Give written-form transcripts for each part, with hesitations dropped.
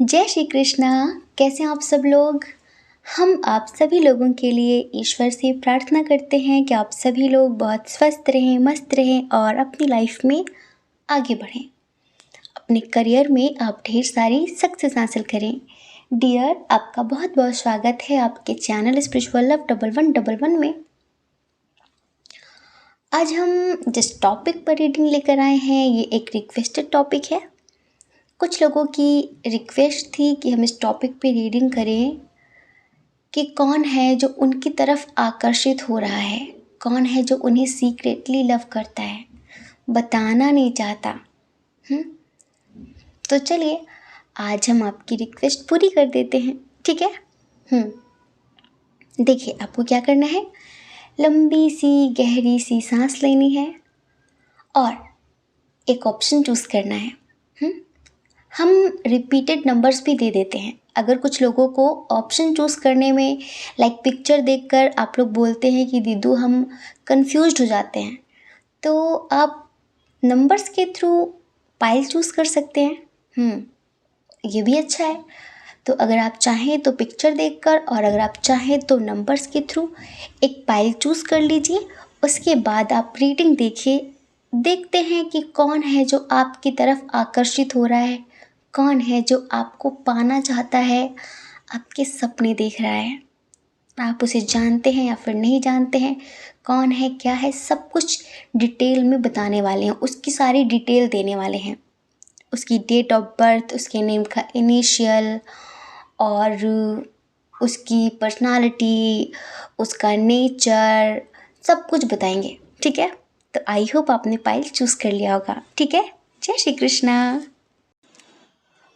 जय श्री कृष्णा। कैसे हैं आप सब लोग। हम आप सभी लोगों के लिए ईश्वर से प्रार्थना करते हैं कि आप सभी लोग बहुत स्वस्थ रहें, मस्त रहें और अपनी लाइफ में आगे बढ़ें। अपने करियर में आप ढेर सारी सक्सेस हासिल करें। डियर, आपका बहुत बहुत स्वागत है आपके चैनल स्पिरिचुअल लव 1111 में। आज हम जिस टॉपिक पर रीडिंग लेकर आए हैं ये एक रिक्वेस्टेड टॉपिक है। कुछ लोगों की रिक्वेस्ट थी कि हम इस टॉपिक पे रीडिंग करें कि कौन है जो उनकी तरफ आकर्षित हो रहा है, कौन है जो उन्हें सीक्रेटली लव करता है, बताना नहीं चाहता। तो चलिए आज हम आपकी रिक्वेस्ट पूरी कर देते हैं, ठीक है। देखिए, आपको क्या करना है, लंबी सी गहरी सी सांस लेनी है और एक ऑप्शन चूज़ करना है। हम रिपीटेड नंबर्स भी दे देते हैं। अगर कुछ लोगों को ऑप्शन चूज़ करने में लाइक पिक्चर देखकर आप लोग बोलते हैं कि दीदू हम कंफ्यूज्ड हो जाते हैं, तो आप नंबर्स के थ्रू पाइल चूज़ कर सकते हैं। ये भी अच्छा है। तो अगर आप चाहें तो पिक्चर देखकर और अगर आप चाहें तो नंबर्स के थ्रू एक पाइल चूज़ कर लीजिए। उसके बाद आप रीडिंग देखते हैं कि कौन है जो आपकी तरफ आकर्षित हो रहा है, कौन है जो आपको पाना चाहता है, आपके सपने देख रहा है, आप उसे जानते हैं या फिर नहीं जानते हैं, कौन है क्या है, सब कुछ डिटेल में बताने वाले हैं। उसकी सारी डिटेल देने वाले हैं, उसकी डेट ऑफ बर्थ, उसके नेम का इनिशियल और उसकी पर्सनालिटी, उसका नेचर, सब कुछ बताएंगे, ठीक है। तो आई होप आपने पाइल चूज़ कर लिया होगा, ठीक है। जय श्री कृष्णा।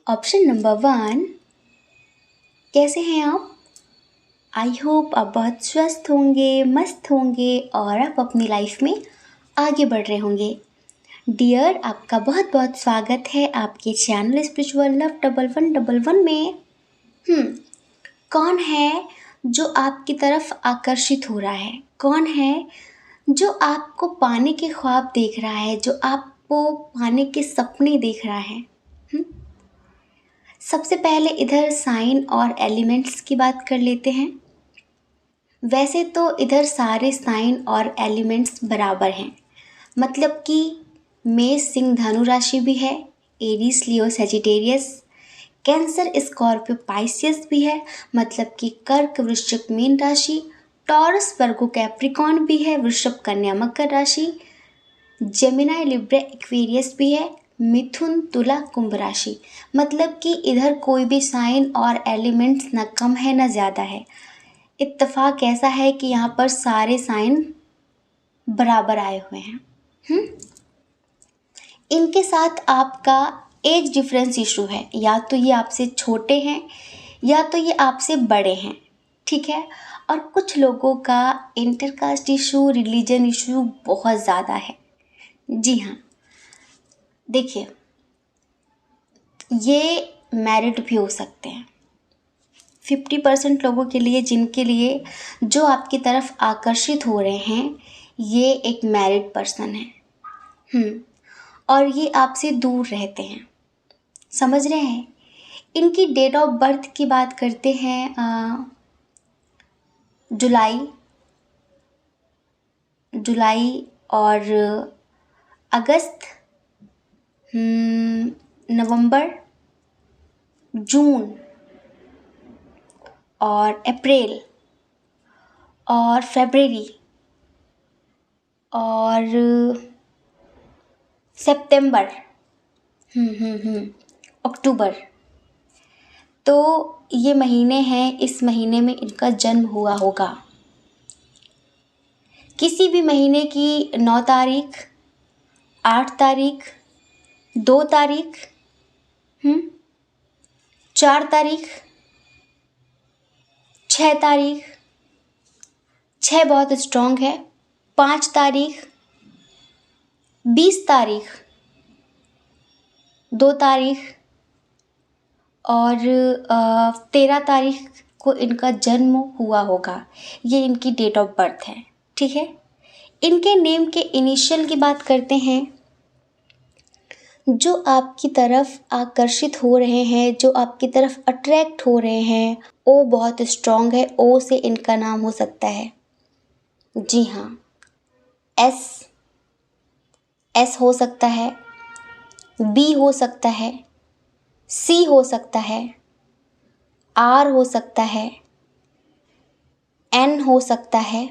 ऑप्शन नंबर 1, कैसे हैं आप। आई होप आप बहुत स्वस्थ होंगे, मस्त होंगे और आप अपनी लाइफ में आगे बढ़ रहे होंगे। डियर, आपका बहुत बहुत स्वागत है आपके चैनल स्पिरिचुअल लव 1111 में। कौन है जो आपकी तरफ आकर्षित हो रहा है, कौन है जो आपको पाने के ख्वाब देख रहा है, जो आपको पाने के सपने देख रहा है। सबसे पहले इधर साइन और एलिमेंट्स की बात कर लेते हैं। वैसे तो इधर सारे साइन और एलिमेंट्स बराबर हैं, मतलब कि मेष सिंह धनु राशि भी है, Aries Leo Sagittarius, Cancer Scorpio Pisces भी है, मतलब कि कर्क वृश्चिक मीन राशि, टॉरस वर्गो कैप्रिकॉन भी है, वृषभ कन्या मकर राशि, जेमिनाई लिब्रा एक्वेरियस भी है, मिथुन तुला कुंभ राशि। मतलब कि इधर कोई भी साइन और एलिमेंट्स न कम है न ज़्यादा है। इत्तेफाक ऐसा है कि यहाँ पर सारे साइन बराबर आए हुए हैं। इनके साथ आपका एज डिफरेंस इशू है, या तो ये आपसे छोटे हैं या तो ये आपसे बड़े हैं, ठीक है। और कुछ लोगों का इंटरकास्ट इशू, रिलीजन इशू बहुत ज़्यादा है। जी हाँ, देखिए, ये मैरिड भी हो सकते हैं। 50% लोगों के लिए, जिनके लिए जो आपकी तरफ आकर्षित हो रहे हैं, ये एक मैरिड पर्सन है। और ये आपसे दूर रहते हैं, समझ रहे हैं। इनकी डेट ऑफ बर्थ की बात करते हैं। जुलाई और अगस्त, नवंबर, जून और अप्रैल और फरवरी और सितंबर, अक्टूबर। तो ये महीने हैं, इस महीने में इनका जन्म हुआ होगा। किसी भी महीने की 9 तारीख, 8 तारीख, 2 तारीख, 4 तारीख, 6 तारीख, 6 बहुत स्ट्रॉन्ग है, 5 तारीख, 20 तारीख, 2 तारीख और 13 तारीख को इनका जन्म हुआ होगा। ये इनकी डेट ऑफ बर्थ है, ठीक है। इनके नेम के इनिशियल की बात करते हैं। जो आपकी तरफ आकर्षित हो रहे हैं, जो आपकी तरफ अट्रैक्ट हो रहे हैं, ओ बहुत स्ट्रॉन्ग है। ओ से इनका नाम हो सकता है, जी हाँ, एस, एस हो सकता है, बी हो सकता है, सी हो सकता है, आर हो सकता है, एन हो सकता है,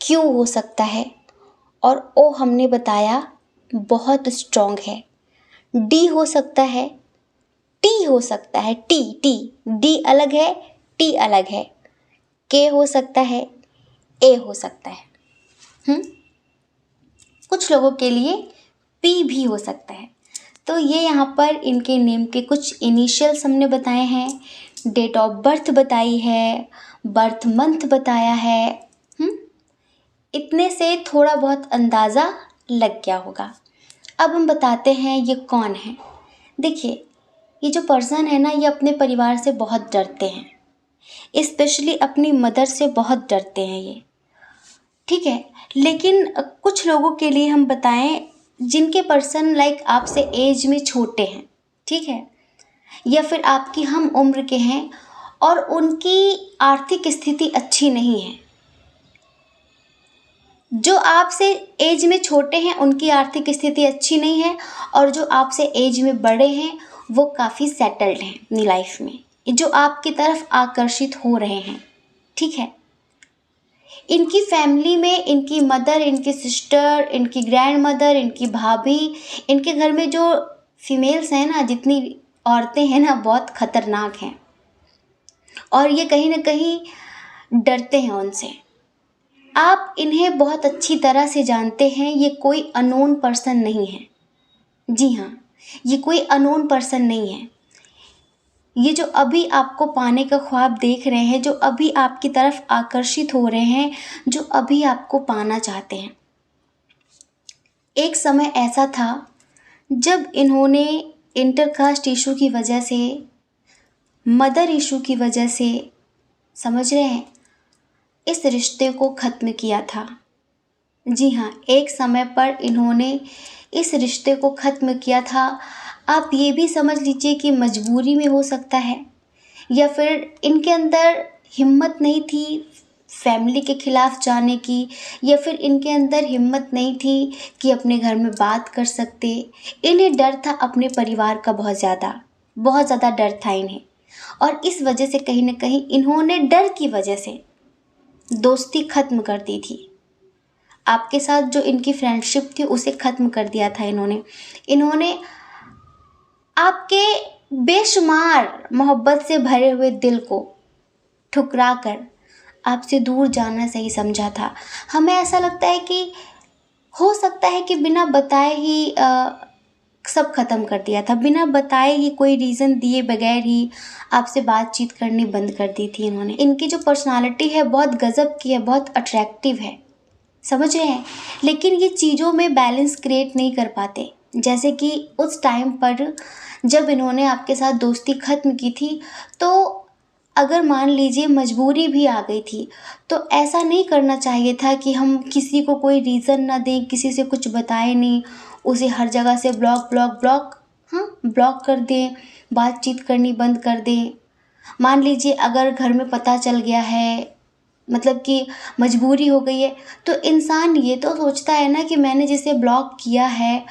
क्यू हो सकता है, और ओ हमने बताया बहुत स्ट्रॉन्ग है। डी हो सकता है, टी हो सकता है, टी टी, डी अलग है, टी अलग है, के हो सकता है, ए हो सकता है। कुछ लोगों के लिए पी भी हो सकता है। तो ये यहाँ पर इनके नेम के कुछ इनिशियल्स हमने बताए हैं, डेट ऑफ बर्थ बताई है, बर्थ मंथ बताया है। इतने से थोड़ा बहुत अंदाज़ा लग गया होगा। अब हम बताते हैं ये कौन है। देखिए, ये जो पर्सन है ना, ये अपने परिवार से बहुत डरते हैं, स्पेशली अपनी मदर से बहुत डरते हैं ये, ठीक है। लेकिन कुछ लोगों के लिए हम बताएं, जिनके पर्सन लाइक आपसे एज में छोटे हैं, ठीक है, या फिर आपकी हम उम्र के हैं और उनकी आर्थिक स्थिति अच्छी नहीं है। जो आपसे एज में छोटे हैं उनकी आर्थिक स्थिति अच्छी नहीं है, और जो आपसे एज में बड़े हैं वो काफ़ी सेटल्ड हैं अपनी लाइफ में, जो आपकी तरफ आकर्षित हो रहे हैं, ठीक है। इनकी फैमिली में इनकी मदर, इनकी सिस्टर, इनकी ग्रैंड मदर, इनकी भाभी, इनके घर में जो फीमेल्स हैं ना, जितनी औरतें हैं ना, बहुत खतरनाक हैं, और ये कहीं ना कहीं डरते हैं उनसे। आप इन्हें बहुत अच्छी तरह से जानते हैं, ये कोई अननोन पर्सन नहीं है। जी हाँ, ये कोई अननोन पर्सन नहीं है। ये जो अभी आपको पाने का ख्वाब देख रहे हैं, जो अभी आपकी तरफ आकर्षित हो रहे हैं, जो अभी आपको पाना चाहते हैं, एक समय ऐसा था जब इन्होंने इंटरकास्ट इशू की वजह से, मदर इशू की वजह से, समझ रहे हैं, इस रिश्ते को ख़त्म किया था। जी हाँ, एक समय पर इन्होंने इस रिश्ते को ख़त्म किया था। आप ये भी समझ लीजिए कि मजबूरी में हो सकता है, या फिर इनके अंदर हिम्मत नहीं थी फैमिली के ख़िलाफ़ जाने की, या फिर इनके अंदर हिम्मत नहीं थी कि अपने घर में बात कर सकते। इन्हें डर था अपने परिवार का, बहुत ज़्यादा डर था इन्हें, और इस वजह से कहीं ना कहीं इन्होंने डर की वजह से दोस्ती ख़त्म कर दी थी। आपके साथ जो इनकी फ्रेंडशिप थी उसे ख़त्म कर दिया था इन्होंने आपके बेशुमार मोहब्बत से भरे हुए दिल को ठुकरा कर आपसे दूर जाना सही समझा था। हमें ऐसा लगता है कि हो सकता है कि बिना बताए ही सब ख़त्म कर दिया था, बिना बताए ही, कोई रीज़न दिए बगैर ही आपसे बातचीत करनी बंद कर दी थी इन्होंने। इनकी जो पर्सनालिटी है बहुत गज़ब की है, बहुत अट्रैक्टिव है, समझ रहे हैं, लेकिन ये चीज़ों में बैलेंस क्रिएट नहीं कर पाते। जैसे कि उस टाइम पर जब इन्होंने आपके साथ दोस्ती ख़त्म की थी, तो अगर मान लीजिए मजबूरी भी आ गई थी, तो ऐसा नहीं करना चाहिए था कि हम किसी को कोई रीज़न ना दें, किसी से कुछ बताएं नहीं, उसे हर जगह से ब्लॉक कर दें, बातचीत करनी बंद कर दें। मान लीजिए अगर घर में पता चल गया है, मतलब कि मजबूरी हो गई है, तो इंसान ये तो सोचता है ना कि मैंने जिसे ब्लॉक किया है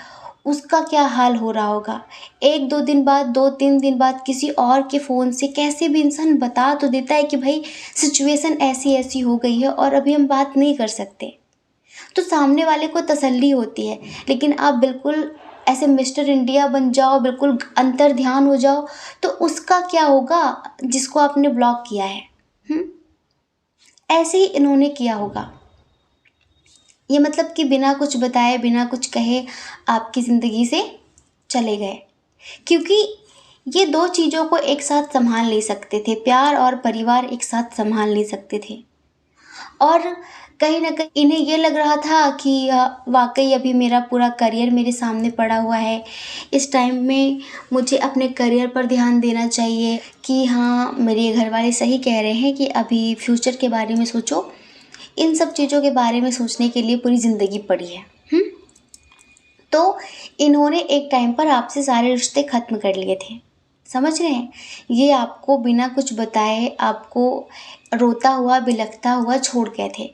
उसका क्या हाल हो रहा होगा। 1-2 दिन बाद, 2-3 दिन बाद किसी और के फ़ोन से कैसे भी इंसान बता तो देता है कि भाई सिचुएशन ऐसी ऐसी हो गई है और अभी हम बात नहीं कर सकते, तो सामने वाले को तसल्ली होती है। लेकिन आप बिल्कुल ऐसे मिस्टर इंडिया बन जाओ, बिल्कुल अंतर ध्यान हो जाओ, तो उसका क्या होगा जिसको आपने ब्लॉक किया है। ऐसे ही इन्होंने किया होगा। ये मतलब कि बिना कुछ बताए, बिना कुछ कहे आपकी ज़िंदगी से चले गए, क्योंकि ये दो चीज़ों को एक साथ संभाल नहीं सकते थे, प्यार और परिवार एक साथ संभाल नहीं सकते थे। और कहीं ना कहीं इन्हें ये लग रहा था कि वाकई अभी मेरा पूरा करियर मेरे सामने पड़ा हुआ है, इस टाइम में मुझे अपने करियर पर ध्यान देना चाहिए, कि हाँ मेरे घर वाले सही कह रहे हैं कि अभी फ्यूचर के बारे में सोचो। इन सब चीज़ों के बारे में सोचने के लिए पूरी ज़िंदगी पड़ी है। तो इन्होंने एक टाइम पर आपसे सारे रिश्ते ख़त्म कर लिए थे। समझ रहे हैं? ये आपको बिना कुछ बताए आपको रोता हुआ बिलखता हुआ छोड़ गए थे।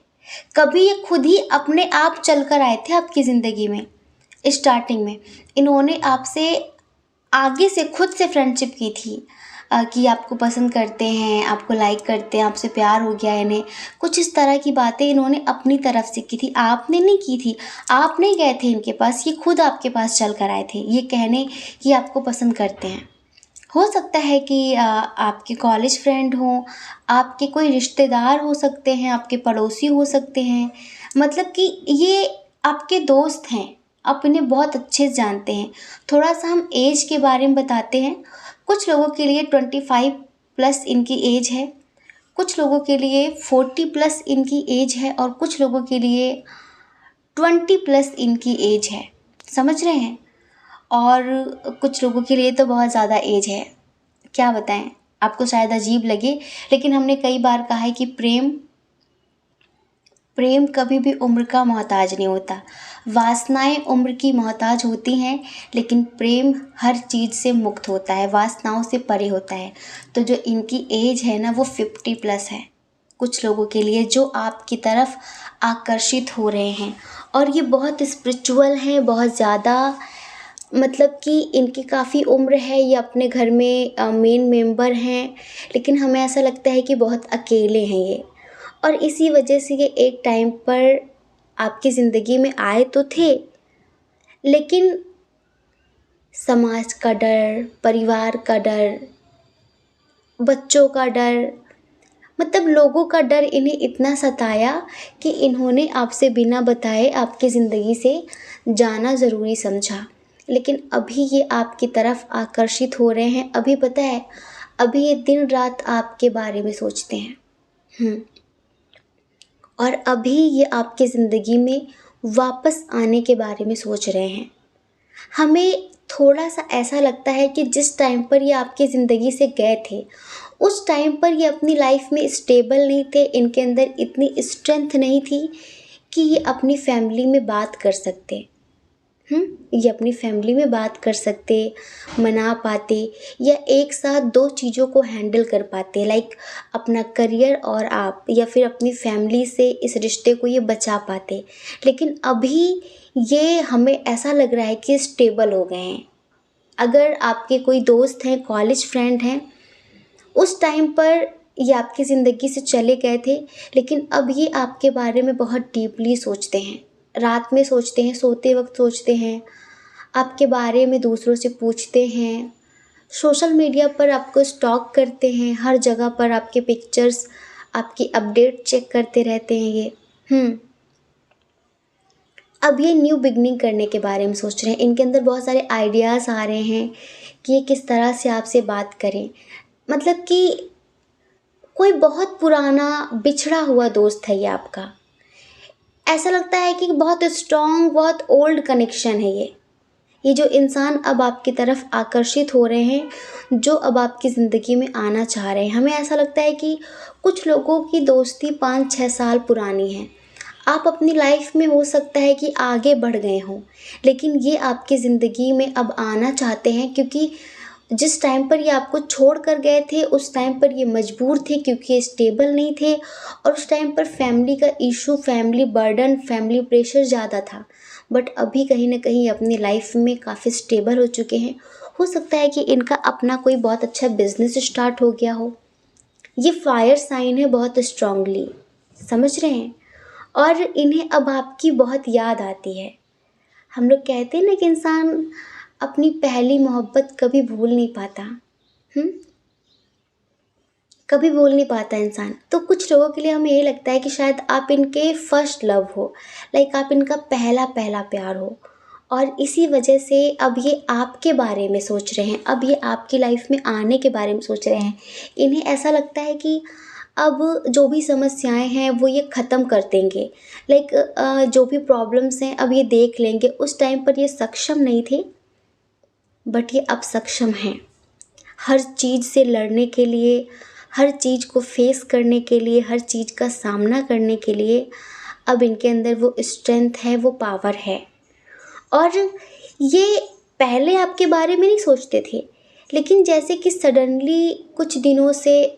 कभी ये खुद ही अपने आप चल कर आए थे आपकी ज़िंदगी में। स्टार्टिंग में इन्होंने आपसे आगे से खुद से फ्रेंडशिप की थी कि आपको पसंद करते हैं, आपको लाइक करते हैं, आपसे प्यार हो गया इन्हें। कुछ इस तरह की बातें इन्होंने अपनी तरफ से की थी, आपने नहीं की थी। आप नहीं गए थे इनके पास, ये खुद आपके पास चल कर आए थे ये कहने कि आपको पसंद करते हैं। हो सकता है कि आपके कॉलेज फ्रेंड हों, आपके कोई रिश्तेदार हो सकते हैं, आपके पड़ोसी हो सकते हैं, मतलब कि ये आपके दोस्त हैं, आप इन्हें बहुत अच्छे से जानते हैं। थोड़ा सा हम एज के बारे में बताते हैं। कुछ लोगों के लिए 25 प्लस इनकी एज है, कुछ लोगों के लिए 40 प्लस इनकी एज है और कुछ लोगों के लिए 20 प्लस इनकी एज है। समझ रहे हैं? और कुछ लोगों के लिए तो बहुत ज़्यादा एज है। क्या बताएं, आपको शायद अजीब लगे, लेकिन हमने कई बार कहा है कि प्रेम प्रेम कभी भी उम्र का मोहताज नहीं होता। वासनाएं उम्र की मोहताज होती हैं, लेकिन प्रेम हर चीज़ से मुक्त होता है, वासनाओं से परे होता है। तो जो इनकी एज है ना वो 50 प्लस है कुछ लोगों के लिए, जो आपकी तरफ आकर्षित हो रहे हैं। और ये बहुत स्पिरिचुअल हैं, बहुत ज़्यादा, मतलब कि इनकी काफ़ी उम्र है, ये अपने घर में मेन मेंबर हैं, लेकिन हमें ऐसा लगता है कि बहुत अकेले हैं ये। और इसी वजह से ये एक टाइम पर आपकी ज़िंदगी में आए तो थे, लेकिन समाज का डर, परिवार का डर, बच्चों का डर, मतलब लोगों का डर इन्हें इतना सताया कि इन्होंने आपसे बिना बताए आपकी ज़िंदगी से जाना ज़रूरी समझा। लेकिन अभी ये आपकी तरफ आकर्षित हो रहे हैं। अभी पता है, अभी ये दिन रात आपके बारे में सोचते हैं। और अभी ये आपकी ज़िंदगी में वापस आने के बारे में सोच रहे हैं। हमें थोड़ा सा ऐसा लगता है कि जिस टाइम पर ये आपकी ज़िंदगी से गए थे, उस टाइम पर ये अपनी लाइफ में स्टेबल नहीं थे, इनके अंदर इतनी स्ट्रेंथ नहीं थी कि ये अपनी फैमिली में बात कर सकते। ये अपनी फैमिली में बात कर सकते, मना पाते, या एक साथ दो चीज़ों को हैंडल कर पाते, लाइक अपना करियर और आप, या फिर अपनी फैमिली से इस रिश्ते को ये बचा पाते। लेकिन अभी ये हमें ऐसा लग रहा है कि स्टेबल हो गए हैं। अगर आपके कोई दोस्त हैं, कॉलेज फ्रेंड हैं, उस टाइम पर ये आपकी ज़िंदगी से चले गए थे, लेकिन अब ये आपके बारे में बहुत डीपली सोचते हैं, रात में सोचते हैं, सोते वक्त सोचते हैं, आपके बारे में दूसरों से पूछते हैं, सोशल मीडिया पर आपको स्टॉक करते हैं, हर जगह पर आपके पिक्चर्स, आपकी अपडेट चेक करते रहते हैं ये। अब ये न्यू बिगनिंग करने के बारे में सोच रहे हैं, इनके अंदर बहुत सारे आइडियाज़ आ रहे हैं कि ये किस तरह से आपसे बात करें। मतलब कि कोई बहुत पुराना बिछड़ा हुआ दोस्त है ये आपका। ऐसा लगता है कि बहुत स्ट्रॉन्ग, बहुत ओल्ड कनेक्शन है ये जो इंसान अब आपकी तरफ आकर्षित हो रहे हैं, जो अब आपकी ज़िंदगी में आना चाह रहे हैं। हमें ऐसा लगता है कि कुछ लोगों की दोस्ती 5-6 साल पुरानी है। आप अपनी लाइफ में हो सकता है कि आगे बढ़ गए हों, लेकिन ये आपकी ज़िंदगी में अब आना चाहते हैं, क्योंकि जिस टाइम पर ये आपको छोड़ कर गए थे, उस टाइम पर ये मजबूर थे, क्योंकि ये स्टेबल नहीं थे, और उस टाइम पर फैमिली का issue, family burden, family pressure ज़्यादा था। बट अभी कहीं ना कहीं अपनी लाइफ में काफ़ी स्टेबल हो चुके हैं। हो सकता है कि इनका अपना कोई बहुत अच्छा बिजनेस स्टार्ट हो गया हो। ये फायर साइन है बहुत स्ट्रांगली, समझ रहे हैं? और इन्हें अब आपकी बहुत याद आती है। हम लोग कहते हैं ना कि इंसान अपनी पहली मोहब्बत कभी भूल नहीं पाता। कभी भूल नहीं पाता इंसान। तो कुछ लोगों के लिए हमें ये लगता है कि शायद आप इनके फर्स्ट लव हो, लाइक आप इनका पहला पहला प्यार हो, और इसी वजह से अब ये आपके बारे में सोच रहे हैं, अब ये आपकी लाइफ में आने के बारे में सोच रहे हैं। इन्हें ऐसा लगता है कि अब जो भी समस्याएं हैं वो ये ख़त्म कर देंगे, लाइक जो भी प्रॉब्लम्स हैं अब ये देख लेंगे। उस टाइम पर ये सक्षम नहीं थे, बट ये अब सक्षम हैं हर चीज़ से लड़ने के लिए, हर चीज़ को फेस करने के लिए, हर चीज़ का सामना करने के लिए। अब इनके अंदर वो स्ट्रेंथ है, वो पावर है। और ये पहले आपके बारे में नहीं सोचते थे, लेकिन जैसे कि सडनली कुछ दिनों से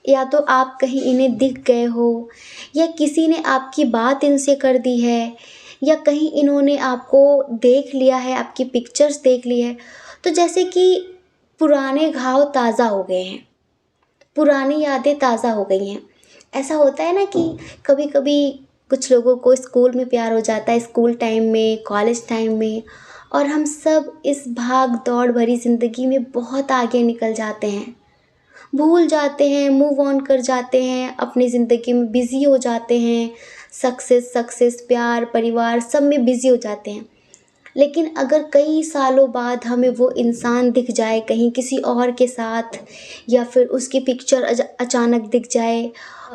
या तो आप कहीं इन्हें दिख गए हो, या किसी ने आपकी बात इनसे कर दी है, या कहीं इन्होंने आपको देख लिया है, आपकी पिक्चर्स देख ली है, तो जैसे कि पुराने घाव ताज़ा हो गए हैं, पुरानी यादें ताज़ा हो गई हैं। ऐसा होता है ना कि कभी कभी कुछ लोगों को स्कूल में प्यार हो जाता है, स्कूल टाइम में, कॉलेज टाइम में, और हम सब इस भाग दौड़ भरी ज़िंदगी में बहुत आगे निकल जाते हैं, भूल जाते हैं, मूव ऑन कर जाते हैं, अपनी ज़िंदगी में बिज़ी हो जाते हैं, सक्सेस सक्सेस प्यार परिवार सब में बिज़ी हो जाते हैं। लेकिन अगर कई सालों बाद हमें वो इंसान दिख जाए कहीं किसी और के साथ, या फिर उसकी पिक्चर अचानक दिख जाए,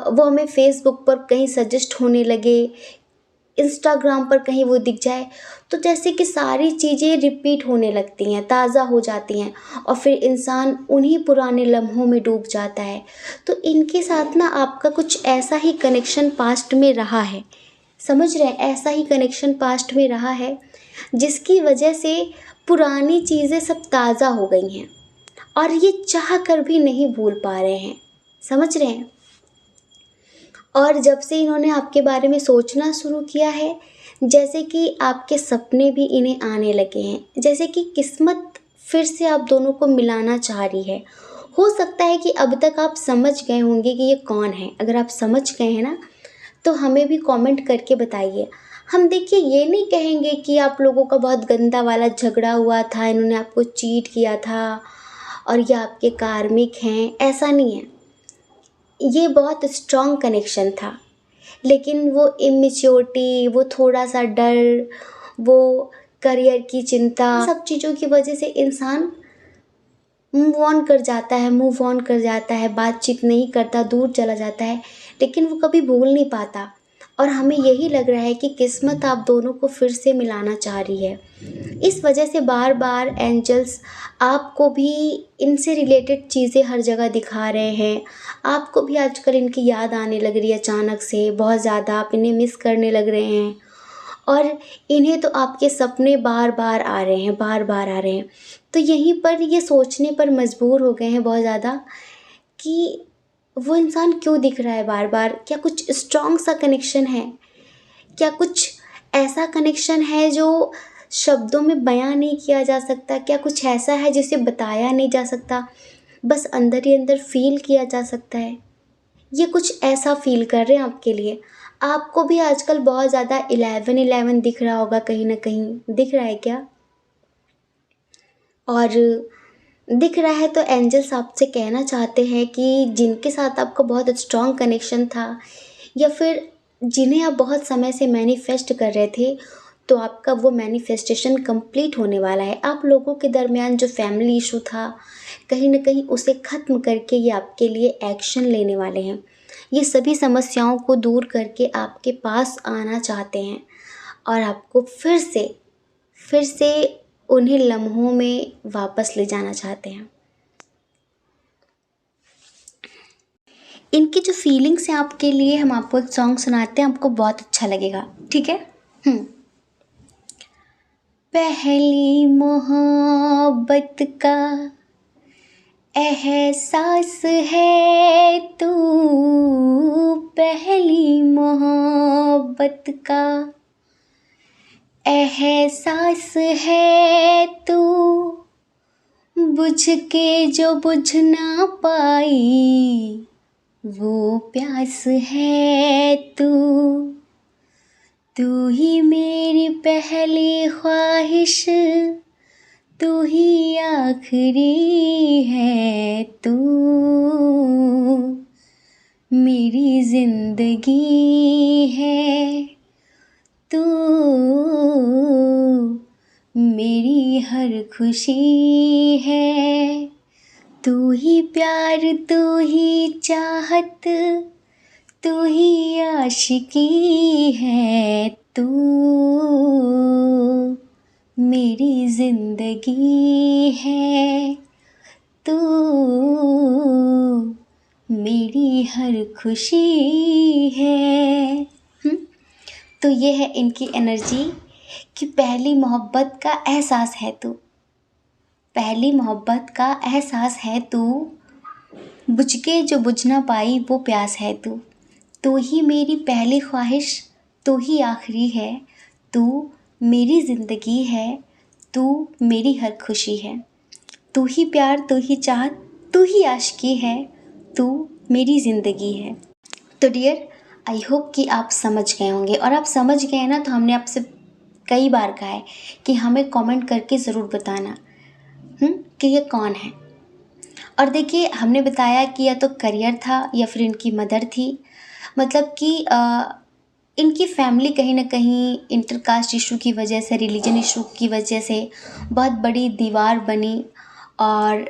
वो हमें फेसबुक पर कहीं सजेस्ट होने लगे, इंस्टाग्राम पर कहीं वो दिख जाए, तो जैसे कि सारी चीज़ें रिपीट होने लगती हैं, ताज़ा हो जाती हैं, और फिर इंसान उन्हीं पुराने लम्हों में डूब जाता है। तो इनके साथ ना आपका कुछ ऐसा ही कनेक्शन पास्ट में रहा है, समझ रहे हैं, ऐसा ही कनेक्शन पास्ट में रहा है जिसकी वजह से पुरानी चीज़ें सब ताज़ा हो गई हैं, और ये चाह कर भी नहीं भूल पा रहे हैं, समझ रहे हैं। और जब से इन्होंने आपके बारे में सोचना शुरू किया है, जैसे कि आपके सपने भी इन्हें आने लगे हैं, जैसे कि किस्मत फिर से आप दोनों को मिलाना चाह रही है। हो सकता है कि अब तक आप समझ गए होंगे कि ये कौन है। अगर आप समझ गए हैं ना, तो हमें भी कमेंट करके बताइए। हम देखिए ये नहीं कहेंगे कि आप लोगों का बहुत गंदा वाला झगड़ा हुआ था, इन्होंने आपको चीट किया था और ये आपके कार्मिक हैं, ऐसा नहीं है। ये बहुत स्ट्रॉन्ग कनेक्शन था, लेकिन वो इमेच्योरिटी, वो थोड़ा सा डर, वो करियर की चिंता, सब चीज़ों की वजह से इंसान मूव ऑन कर जाता है, मूव ऑन कर जाता है, बातचीत नहीं करता, दूर चला जाता है, लेकिन वो कभी भूल नहीं पाता। और हमें यही लग रहा है कि किस्मत आप दोनों को फिर से मिलाना चाह रही है। इस वजह से बार बार एंजल्स आपको भी इनसे रिलेटेड चीज़ें हर जगह दिखा रहे हैं। आपको भी आजकल इनकी याद आने लग रही है अचानक से, बहुत ज़्यादा आप इन्हें मिस करने लग रहे हैं। और इन्हें तो आपके सपने बार बार आ रहे हैं, बार बार आ रहे हैं। तो यहीं पर ये सोचने पर मजबूर हो गए हैं बहुत ज़्यादा कि वो इंसान क्यों दिख रहा है बार बार, क्या कुछ स्ट्रॉन्ग सा कनेक्शन है, क्या कुछ ऐसा कनेक्शन है जो शब्दों में बयां नहीं किया जा सकता, क्या कुछ ऐसा है जिसे बताया नहीं जा सकता, बस अंदर ही अंदर फील किया जा सकता है। ये कुछ ऐसा फील कर रहे हैं आपके लिए। आपको भी आजकल बहुत ज़्यादा 11-11 दिख रहा होगा, कहीं ना कहीं दिख रहा है क्या? और दिख रहा है तो एंजल्स आपसे कहना चाहते हैं कि जिनके साथ आपका बहुत स्ट्रॉन्ग कनेक्शन था, या फिर जिन्हें आप बहुत समय से मैनिफेस्ट कर रहे थे, तो आपका वो मैनिफेस्टेशन कंप्लीट होने वाला है। आप लोगों के दरमियान जो फैमिली इशू था, कहीं ना कहीं उसे ख़त्म करके ये आपके लिए एक्शन लेने वाले हैं। ये सभी समस्याओं को दूर करके आपके पास आना चाहते हैं, और आपको फिर से उन्हीं लम्हों में वापस ले जाना चाहते हैं। इनकी जो फीलिंग्स हैं आपके लिए, हम आपको एक सॉन्ग सुनाते हैं, आपको बहुत अच्छा लगेगा, ठीक है? पहली मोहब्बत का एहसास है तू, पहली मोहब्बत का एहसास है तू, बुझ के जो बुझ ना पाई वो प्यास है तू, तू ही मेरी पहली ख्वाहिश, तू ही आखिरी है, तू मेरी जिंदगी है, तू मेरी हर खुशी है, तू ही प्यार, तू ही चाहत, तू ही आशिकी है, तू मेरी जिंदगी है, तू मेरी हर खुशी है। तो ये है इनकी एनर्जी कि पहली मोहब्बत का एहसास है तू, पहली मोहब्बत का एहसास है तू, बुझ के जो बुझ ना पाई वो प्यास है तू ही मेरी पहली ख्वाहिश, तू ही आखिरी है, तू मेरी ज़िंदगी है, तू मेरी हर खुशी है, तू ही प्यार, तू ही चाहत, तू ही आशिकी है, तू मेरी ज़िंदगी है। तो डियर, आई होप कि आप समझ गए होंगे, और आप समझ गए ना तो हमने आपसे कई बार कहा है कि हमें कमेंट करके ज़रूर बताना कि ये कौन है। और देखिए, हमने बताया कि या तो करियर था या फिर इनकी मदर थी, मतलब कि इनकी फैमिली कहीं ना कहीं इंटरकास्ट इशू की वजह से, रिलीजन इशू की वजह से बहुत बड़ी दीवार बनी, और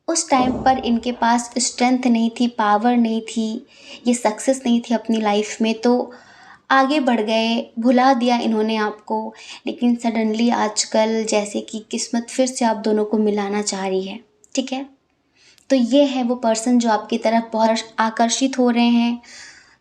उस टाइम पर इनके पास स्ट्रेंथ नहीं थी, पावर नहीं थी, ये सक्सेस नहीं थी अपनी लाइफ में, तो आगे बढ़ गए, भुला दिया इन्होंने आपको। लेकिन सडनली आजकल जैसे कि किस्मत फिर से आप दोनों को मिलाना चाह रही है, ठीक है। तो ये है वो पर्सन जो आपकी तरफ बहुत आकर्षित हो रहे हैं,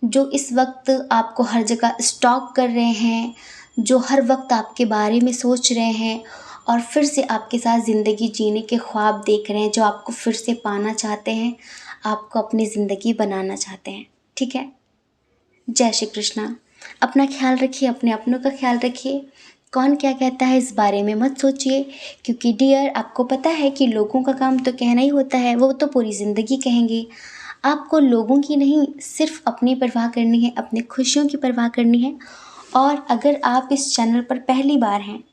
जो इस वक्त आपको हर जगह स्टॉक कर रहे हैं, जो हर वक्त आपके बारे में सोच रहे हैं, और फिर से आपके साथ ज़िंदगी जीने के ख्वाब देख रहे हैं, जो आपको फिर से पाना चाहते हैं, आपको अपनी ज़िंदगी बनाना चाहते हैं, ठीक है। जय श्री कृष्णा। अपना ख्याल रखिए, अपने अपनों का ख्याल रखिए। कौन क्या कहता है इस बारे में मत सोचिए, क्योंकि डियर, आपको पता है कि लोगों का काम तो कहना ही होता है, वो तो पूरी ज़िंदगी कहेंगे। आपको लोगों की नहीं, सिर्फ अपनी परवाह करनी है, अपनी खुशियों की परवाह करनी है। और अगर आप इस चैनल पर पहली बार हैं,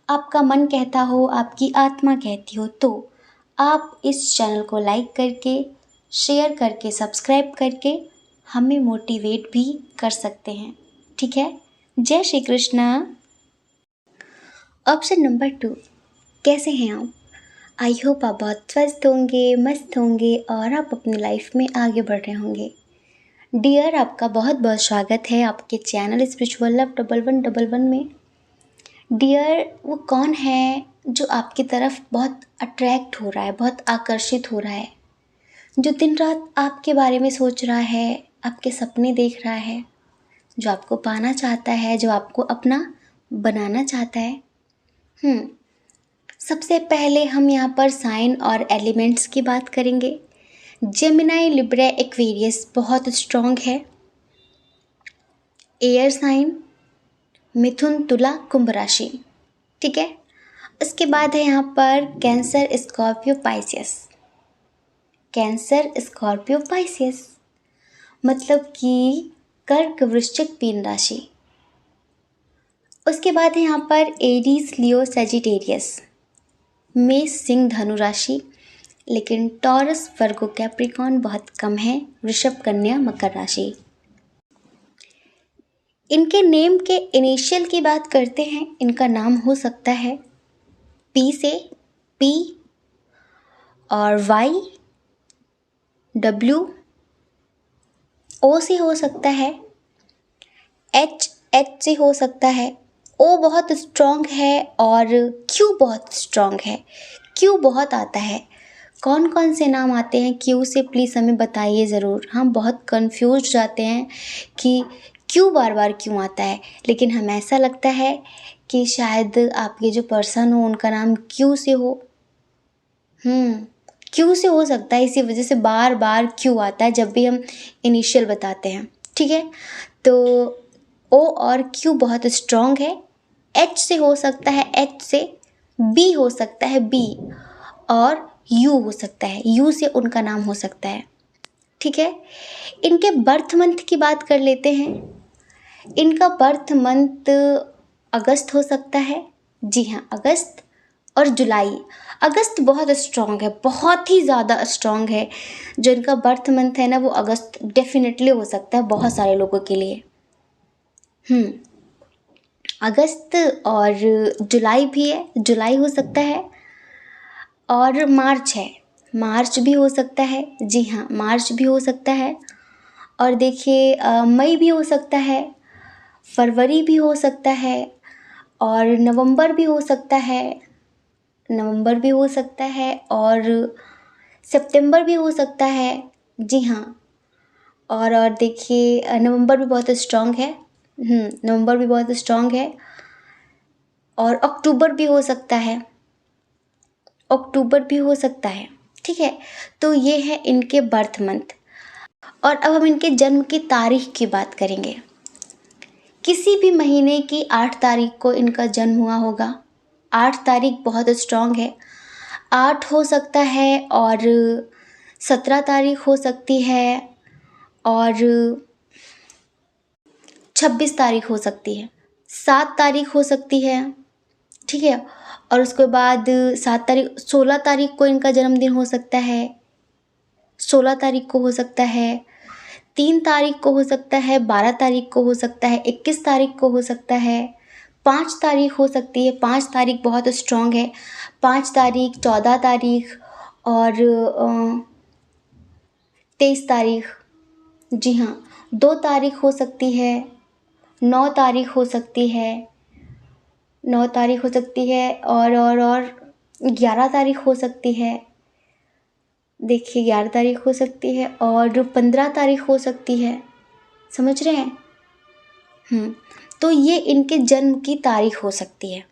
आपका मन कहता हो, आपकी आत्मा कहती हो, तो आप इस चैनल को लाइक करके, शेयर करके, सब्सक्राइब करके हमें मोटिवेट भी कर सकते हैं, ठीक है। जय श्री कृष्णा। ऑप्शन नंबर 2, कैसे हैं आप? आई होप आप बहुत स्वस्थ होंगे, मस्त होंगे, और आप अपनी लाइफ में आगे बढ़ रहे होंगे। डियर, आपका बहुत बहुत स्वागत है आपके चैनल स्पिरिचुअल लव 1111 में। डियर, वो कौन है जो आपकी तरफ बहुत अट्रैक्ट हो रहा है, बहुत आकर्षित हो रहा है, जो दिन रात आपके बारे में सोच रहा है, आपके सपने देख रहा है, जो आपको पाना चाहता है, जो आपको अपना बनाना चाहता है? सबसे पहले हम यहाँ पर साइन और एलिमेंट्स की बात करेंगे। जेमिनाई, लिब्रा, एक्वेरियस बहुत स्ट्रॉन्ग है। एयर साइन मिथुन, तुला, कुंभ राशि, ठीक है। उसके बाद है यहाँ पर कैंसर, स्कॉर्पियो, पाइसियस। कैंसर, स्कॉर्पियो, पाइसियस मतलब कि कर्क, वृश्चिक, मीन राशि। उसके बाद है यहाँ पर एरीज, लियो, सेजिटेरियस, मेष, सिंह, धनु राशि। लेकिन टॉरस, वर्गो, कैप्रिकॉन बहुत कम है। वृषभ, कन्या, मकर राशि। इनके नेम के इनिशियल की बात करते हैं। इनका नाम हो सकता है पी से, पी, और वाई, डब्ल्यू, ओ से हो सकता है, एच से हो सकता है, ओ बहुत स्ट्रॉन्ग है, और क्यू बहुत स्ट्रॉन्ग है। क्यू बहुत आता है। कौन कौन से नाम आते हैं क्यू से, प्लीज़ हमें बताइए ज़रूर। हम बहुत कंफ्यूज जाते हैं कि क्यों बार बार क्यों आता है, लेकिन हमें ऐसा लगता है कि शायद आपके जो पर्सन हो उनका नाम क्यू से हो। क्यू से हो सकता है, इसी वजह से बार बार क्यू आता है जब भी हम इनिशियल बताते हैं, ठीक है। तो ओ और क्यू बहुत स्ट्रॉन्ग है। एच से हो सकता है, एच से, बी हो सकता है, बी, और यू हो सकता है, यू से उनका नाम हो सकता है, ठीक है। इनके बर्थ मंथ की बात कर लेते हैं। इनका बर्थ मंथ अगस्त हो सकता है, जी हाँ, अगस्त और जुलाई। अगस्त बहुत स्ट्रॉन्ग है, बहुत ही ज़्यादा स्ट्रॉन्ग है। जो इनका बर्थ मंथ है ना, वो अगस्त डेफिनेटली हो सकता है बहुत सारे लोगों के लिए। अगस्त और जुलाई भी है, जुलाई हो सकता है, और मार्च है, मार्च भी हो सकता है, जी हाँ, मार्च भी हो सकता है। और देखिए मई भी हो सकता है, फरवरी भी हो सकता है, और नवंबर भी हो सकता है, नवंबर भी हो सकता है, और सितंबर भी हो सकता है, जी हाँ। और देखिए नवंबर भी बहुत स्ट्रॉन्ग है, नवंबर भी बहुत स्ट्रॉन्ग है। और अक्टूबर भी हो सकता है, अक्टूबर भी हो सकता है। ठीक है, तो ये है इनके बर्थ मंथ। और अब हम इनके जन्म की तारीख की बात करेंगे। किसी भी महीने की 8 तारीख को इनका जन्म हुआ होगा। 8 तारीख बहुत स्ट्रांग है। 8 हो सकता है और 17 तारीख हो सकती है और 26 तारीख हो सकती है, 7 तारीख हो सकती है। ठीक है, और उसके बाद 7 तारीख, 16 तारीख को इनका जन्मदिन हो सकता है, 16 तारीख को हो सकता है, 3 तारीख को हो सकता है, 12 तारीख को हो सकता है, 21 तारीख को हो सकता है, 5 तारीख हो सकती है। 5 तारीख बहुत स्ट्रांग है। 5 तारीख, 14 तारीख और 23 तारीख। जी हाँ, 2 तारीख हो सकती है, 9 तारीख हो सकती है, 9 तारीख हो सकती है और 11 तारीख हो सकती है। देखिए 11 तारीख हो सकती है और 15 तारीख हो सकती है। समझ रहे हैं? तो ये इनके जन्म की तारीख हो सकती है।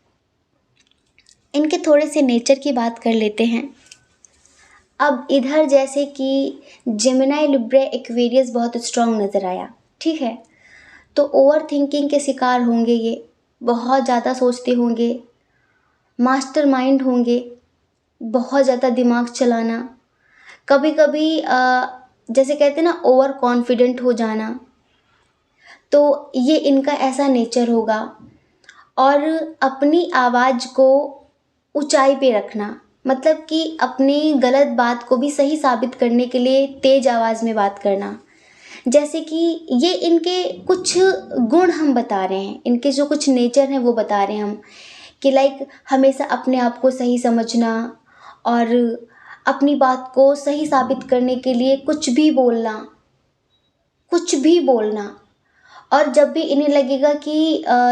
इनके थोड़े से नेचर की बात कर लेते हैं। अब इधर जैसे कि जेमिनी, लिब्रा, एक्वेरियस बहुत स्ट्रांग नज़र आया। ठीक है, तो ओवर थिंकिंग के शिकार होंगे ये, बहुत ज़्यादा सोचते होंगे, मास्टरमाइंड होंगे, बहुत ज़्यादा दिमाग चलाना, कभी कभी जैसे कहते हैं ना ओवर कॉन्फिडेंट हो जाना, तो ये इनका ऐसा नेचर होगा। और अपनी आवाज़ को ऊंचाई पे रखना, मतलब कि अपनी गलत बात को भी सही साबित करने के लिए तेज आवाज़ में बात करना। जैसे कि ये इनके कुछ गुण हम बता रहे हैं, इनके जो कुछ नेचर हैं वो बता रहे हैं हम, कि लाइक हमेशा अपने आप को सही समझना और अपनी बात को सही साबित करने के लिए कुछ भी बोलना, कुछ भी बोलना। और जब भी इन्हें लगेगा कि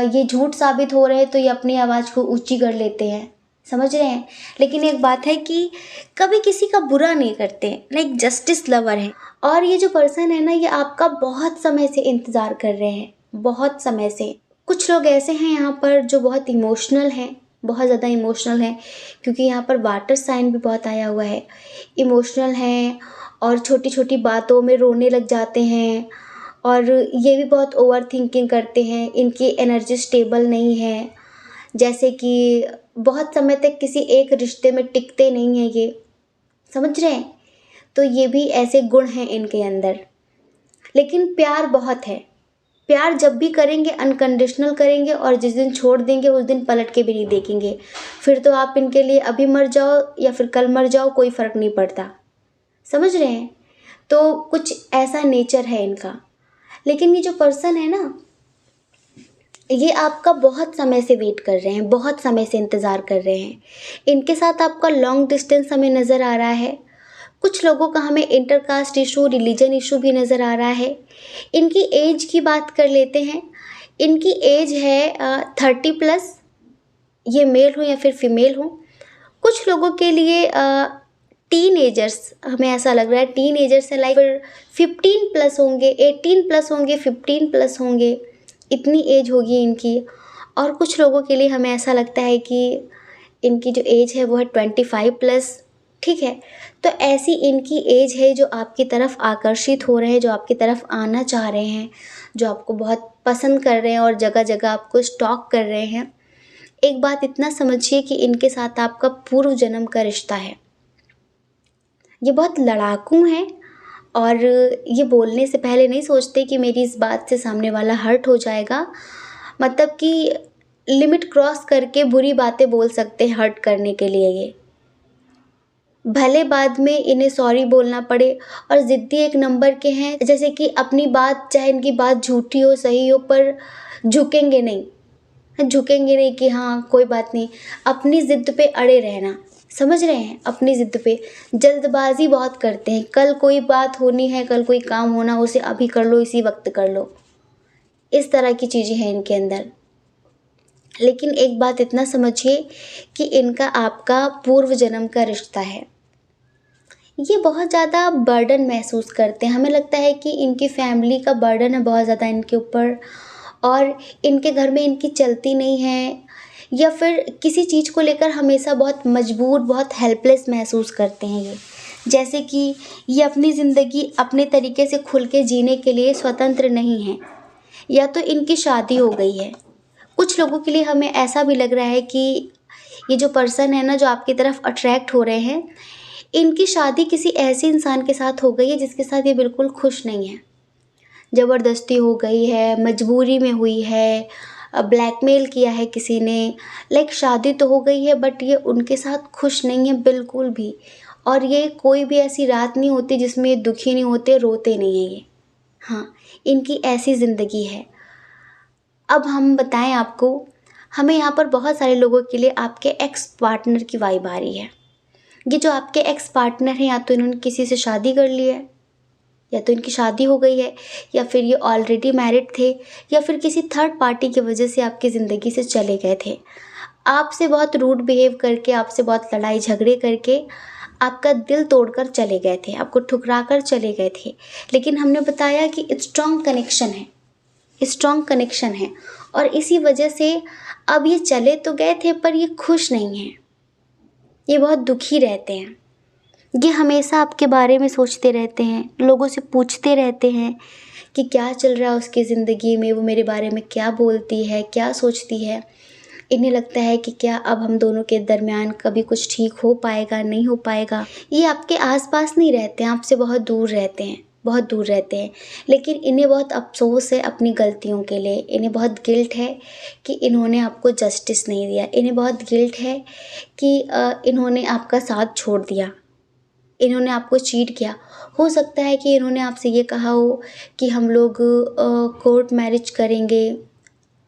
ये झूठ साबित हो रहे हैं तो ये अपनी आवाज़ को ऊंची कर लेते हैं। समझ रहे हैं? लेकिन एक बात है कि कभी किसी का बुरा नहीं करते, लाइक जस्टिस लवर है। और ये जो पर्सन है ना, ये आपका बहुत समय से इंतज़ार कर रहे हैं, बहुत समय से। कुछ लोग ऐसे हैं यहाँ पर जो बहुत इमोशनल हैं, बहुत ज़्यादा इमोशनल हैं, क्योंकि यहाँ पर वाटर साइन भी बहुत आया हुआ है। इमोशनल हैं और छोटी छोटी बातों में रोने लग जाते हैं, और ये भी बहुत ओवर थिंकिंग करते हैं। इनकी एनर्जी स्टेबल नहीं है, जैसे कि बहुत समय तक किसी एक रिश्ते में टिकते नहीं हैं ये। समझ रहे हैं? तो ये भी ऐसे गुण हैं इनके अंदर। लेकिन प्यार बहुत है, प्यार जब भी करेंगे अनकंडीशनल करेंगे, और जिस दिन छोड़ देंगे उस दिन पलट के भी नहीं देखेंगे। फिर तो आप इनके लिए अभी मर जाओ या फिर कल मर जाओ, कोई फ़र्क नहीं पड़ता। समझ रहे हैं? तो कुछ ऐसा नेचर है इनका। लेकिन ये जो पर्सन है ना, ये आपका बहुत समय से वेट कर रहे हैं, बहुत समय से इंतज़ार कर रहे हैं। इनके साथ आपका लॉन्ग डिस्टेंस हमें नज़र आ रहा है। कुछ लोगों का हमें इंटरकास्ट इशू, रिलीजन इशू भी नज़र आ रहा है। इनकी एज की बात कर लेते हैं। इनकी एज है 30+, ये मेल हो या फिर फीमेल हो। कुछ लोगों के लिए टीनेजर्स, हमें ऐसा लग रहा है टीनेजर्स है, लाइक 15+ होंगे, 18+ होंगे, 15+ होंगे, इतनी एज होगी इनकी। और कुछ लोगों के लिए हमें ऐसा लगता है कि इनकी जो एज है वो है 25+। ठीक है, तो ऐसी इनकी एज है जो आपकी तरफ आकर्षित हो रहे हैं, जो आपकी तरफ आना चाह रहे हैं, जो आपको बहुत पसंद कर रहे हैं और जगह जगह आपको स्टॉक कर रहे हैं। एक बात इतना समझिए कि इनके साथ आपका पूर्व जन्म का रिश्ता है। ये बहुत लड़ाकू हैं और ये बोलने से पहले नहीं सोचते कि मेरी इस बात से सामने वाला हर्ट हो जाएगा। मतलब कि लिमिट क्रॉस करके बुरी बातें बोल सकते हैं हर्ट करने के लिए ये। भले बाद में इन्हें सॉरी बोलना पड़े। और ज़िद्दी एक नंबर के हैं, जैसे कि अपनी बात, चाहे इनकी बात झूठी हो सही हो, पर झुकेंगे नहीं, झुकेंगे नहीं कि हाँ कोई बात नहीं। अपनी ज़िद पे अड़े रहना। समझ रहे हैं? अपनी ज़िद पे जल्दबाजी बहुत करते हैं। कल कोई बात होनी है, कल कोई काम होना, उसे अभी कर लो, इसी वक्त कर लो, इस तरह की चीज़ें हैं इनके अंदर। लेकिन एक बात इतना समझिए कि इनका आपका पूर्व जन्म का रिश्ता है। ये बहुत ज़्यादा बर्डन महसूस करते हैं। हमें लगता है कि इनकी फैमिली का बर्डन है बहुत ज़्यादा इनके ऊपर, और इनके घर में इनकी चलती नहीं है। या फिर किसी चीज़ को लेकर हमेशा बहुत मजबूर, बहुत हेल्पलेस महसूस करते हैं ये। जैसे कि ये अपनी ज़िंदगी अपने तरीके से खुल के जीने के लिए स्वतंत्र नहीं हैं, या तो इनकी शादी हो गई है। कुछ लोगों के लिए हमें ऐसा भी लग रहा है कि ये जो पर्सन है ना, जो आपकी तरफ अट्रैक्ट हो रहे हैं, इनकी शादी किसी ऐसे इंसान के साथ हो गई है जिसके साथ ये बिल्कुल खुश नहीं है। ज़बरदस्ती हो गई है, मजबूरी में हुई है, ब्लैकमेल किया है किसी ने। लाइक शादी तो हो गई है बट ये उनके साथ खुश नहीं है बिल्कुल भी। और ये कोई भी ऐसी रात नहीं होती जिसमें ये दुखी नहीं होते, रोते नहीं हैं ये। हाँ, इनकी ऐसी ज़िंदगी है। अब हम बताएं आपको, हमें यहाँ पर बहुत सारे लोगों के लिए आपके एक्स पार्टनर की वाइब आ रही है। ये जो आपके एक्स पार्टनर हैं, या तो इन्होंने किसी से शादी कर ली है, या तो इनकी शादी हो गई है, या फिर ये ऑलरेडी मैरिड थे, या फिर किसी थर्ड पार्टी की वजह से आपकी ज़िंदगी से चले गए थे। आपसे बहुत रूड बिहेव करके, आपसे बहुत लड़ाई झगड़े करके आपका दिल तोड़कर चले गए थे, आपको ठुकरा कर चले गए थे। लेकिन हमने बताया कि स्ट्रॉन्ग कनेक्शन है, स्ट्रॉन्ग कनेक्शन है, और इसी वजह से अब ये चले तो गए थे पर ये खुश नहीं हैं, ये बहुत दुखी रहते हैं। ये हमेशा आपके बारे में सोचते रहते हैं, लोगों से पूछते रहते हैं कि क्या चल रहा है उसकी ज़िंदगी में, वो मेरे बारे में क्या बोलती है, क्या सोचती है। इन्हें लगता है कि क्या अब हम दोनों के दरमियान कभी कुछ ठीक हो पाएगा, नहीं हो पाएगा। ये आपके आसपास नहीं रहते हैं, आपसे बहुत दूर रहते हैं, बहुत दूर रहते हैं। लेकिन इन्हें बहुत अफसोस है अपनी गलतियों के लिए, इन्हें बहुत गिल्ट है कि इन्होंने आपको जस्टिस नहीं दिया, इन्हें बहुत गिल्ट है कि इन्होंने आपका साथ छोड़ दिया, इन्होंने आपको चीट किया। हो सकता है कि इन्होंने आपसे ये कहा हो कि हम लोग कोर्ट मैरिज करेंगे,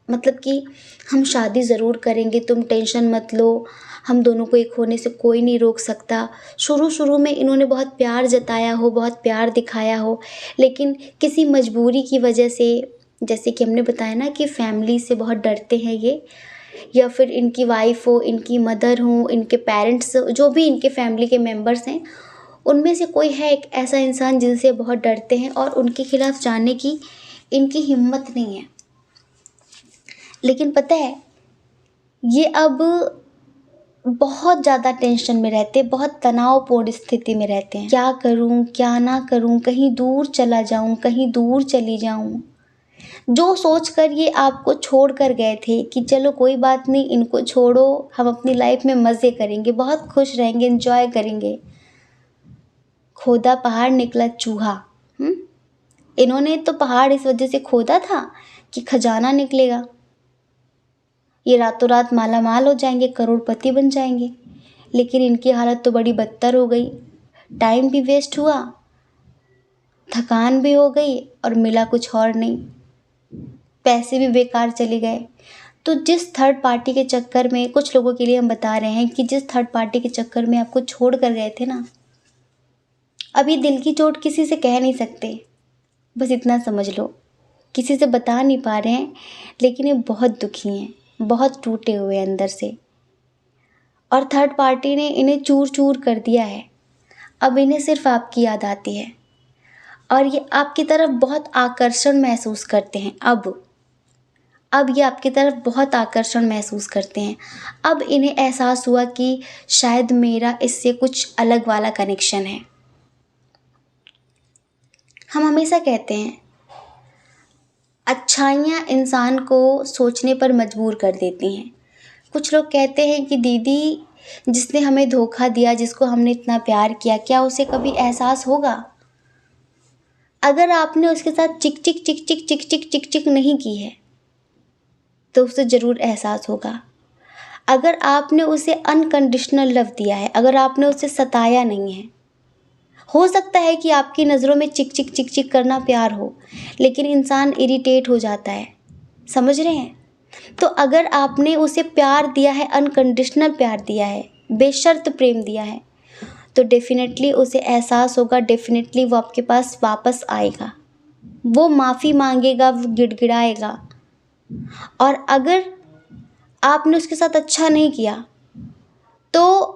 मतलब कि हम शादी ज़रूर करेंगे, तुम टेंशन मत लो, हम दोनों को एक होने से कोई नहीं रोक सकता। शुरू शुरू में इन्होंने बहुत प्यार जताया हो, बहुत प्यार दिखाया हो, लेकिन किसी मजबूरी की वजह से, जैसे कि हमने बताया ना कि फैमिली से बहुत डरते हैं ये, या फिर इनकी वाइफ हो, इनकी मदर हो, इनके पेरेंट्स, जो भी इनके फैमिली के मेंबर्स हैं, उनमें से कोई है एक ऐसा इंसान जिनसे बहुत डरते हैं और उनके खिलाफ जाने की इनकी हिम्मत नहीं है। लेकिन पता है, ये अब बहुत ज़्यादा टेंशन में रहते हैं, बहुत तनावपूर्ण स्थिति में रहते हैं। क्या करूं, क्या ना करूं, कहीं दूर चला जाऊं, कहीं दूर चली जाऊं। जो सोचकर ये आपको छोड़ कर गए थे कि चलो कोई बात नहीं, इनको छोड़ो, हम अपनी लाइफ में मज़े करेंगे, बहुत खुश रहेंगे, एंजॉय करेंगे। खोदा पहाड़ निकला चूहा। इन्होंने तो पहाड़ इस वजह से खोदा था कि खजाना निकलेगा, ये रातों रात माला माल हो जाएंगे, करोड़पति बन जाएंगे। लेकिन इनकी हालत तो बड़ी बदतर हो गई, टाइम भी वेस्ट हुआ, थकान भी हो गई, और मिला कुछ और नहीं, पैसे भी बेकार चले गए। तो जिस थर्ड पार्टी के चक्कर में, कुछ लोगों के लिए हम बता रहे हैं कि जिस थर्ड पार्टी के चक्कर में आपको छोड़ कर गए थे ना, अभी दिल की चोट किसी से कह नहीं सकते, बस इतना समझ लो, किसी से बता नहीं पा रहे हैं, लेकिन ये बहुत दुखी हैं, बहुत टूटे हुए अंदर से, और थर्ड पार्टी ने इन्हें चूर चूर कर दिया है। अब इन्हें सिर्फ आपकी याद आती है, और ये आपकी तरफ बहुत आकर्षण महसूस करते हैं। अब ये आपकी तरफ बहुत आकर्षण महसूस करते हैं। अब इन्हें एहसास हुआ कि शायद मेरा इससे कुछ अलग वाला कनेक्शन है। हम हमेशा कहते हैं, अच्छाइयाँ इंसान को सोचने पर मजबूर कर देती हैं। कुछ लोग कहते हैं कि दीदी, जिसने हमें धोखा दिया, जिसको हमने इतना प्यार किया, क्या उसे कभी एहसास होगा? अगर आपने उसके साथ चिक चिक चिक चिक चिक चिक चिक चिक नहीं की है तो उसे ज़रूर एहसास होगा। अगर आपने उसे अनकंडीशनल लव दिया है, अगर आपने उसे सताया नहीं है, हो सकता है कि आपकी नज़रों में चिक चिक चिक चिक करना प्यार हो, लेकिन इंसान इरिटेट हो जाता है, समझ रहे हैं? तो अगर आपने उसे प्यार दिया है, अनकंडीशनल प्यार दिया है, बेशर्त प्रेम दिया है, तो डेफिनेटली उसे एहसास होगा, डेफिनेटली वो आपके पास वापस आएगा, वो माफ़ी मांगेगा, वो गिड़गिड़ाएगा। और अगर आपने उसके साथ अच्छा नहीं किया, तो